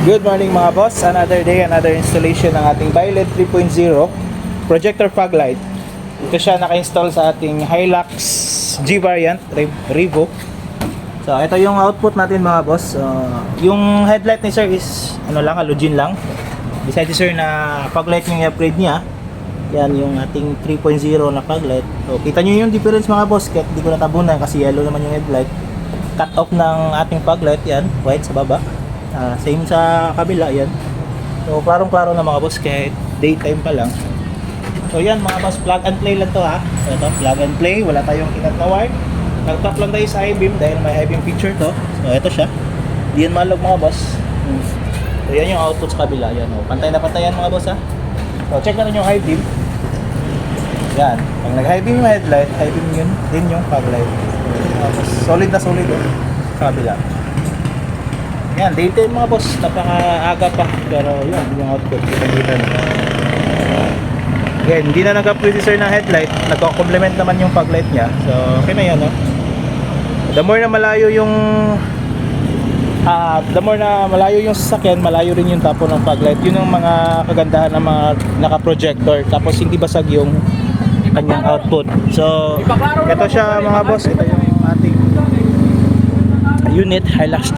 Good morning mga boss, another day, another installation ng ating Violet 3.0 projector fog light. Ito siya naka-install sa ating Hilux G variant Revo. So ito yung output natin mga boss. Yung headlight ni sir is halogen lang. Besides sir na fog light yung i-upgrade niya. Yan yung ating 3.0 na fog light. So kita nyo yung difference mga boss, kahit di ko natabunan kasi yellow naman yung headlight. Cut off ng ating fog light, yan, white sa baba. Same sa kabila, yan. So klarong-klaro na mga boss kahit daytime pa lang. So yan mga boss, plug and play lang to ha. So ito, plug and play, wala tayong kinat na wire. Nag-tap lang tayo sa I-beam dahil may I-beam feature to. So ito siya. Di yan malog mga boss. So yan yung output sa kabila, yan. Pantay na pantay yan mga boss ha. So check natin yung I-beam. Yan, pag nag-high beam yung headlight, high beam yun din yung fog light. Solid na solid sa kabila. Yan, daytime mga boss, napaka-aga pa. Pero yun, yung output, kita na. Yan, hindi na nag-upgrade sir ng headlight. Nagko-complement naman yung fog light niya. So, okay na yan, no? The more na malayo yung sasakyan, malayo rin yung tapo ng fog light. Yun ang mga kagandahan ng mga naka-projector. Tapos hindi basag yung kanyang output. So, ito siya mga boss. Ito yung ating unit Hilux